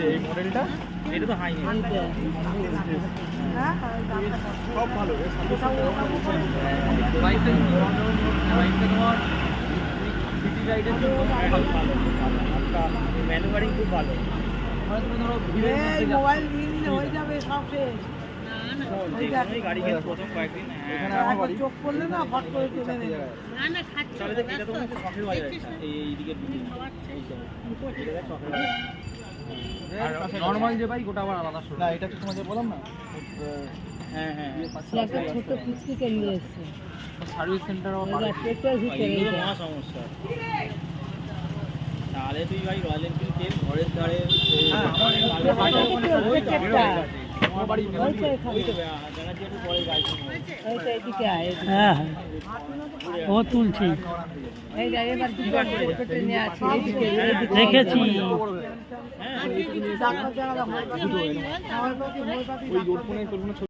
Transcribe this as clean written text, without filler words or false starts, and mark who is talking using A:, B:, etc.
A: এই মডেলটা,
B: এটা তো হাই
A: সব ভালো।
B: বাইকটা তোমার সিটি রাইডের জন্য ভালো ভালো ম্যানুভারিং খুব ভালো।
C: মোবাইল নিয়ে হয়ে যাবে সব শেষ।
B: গাড়ি কিনে প্রথম কয়েকদিন
C: চোখ পড়লে না ফট করে তুলে নেবে।
B: চলে তো এটা তো শখের বাজার এইদিকে নর্মাল যে বাইক ওটা আবার আলাদা শুরু।
A: না এটা তো তোমাকে বললাম না।
B: হ্যাঁ হ্যাঁ
C: একটা ছোট পিচকিকে নিয়ে এসছে।
B: সার্ভিস সেন্টার মহা সমস্যা। তাহলে তুই ভাই রয়্যাল এনফিল্ড তেল ঘরের ধারে
C: ও তুলছি দেখেছি।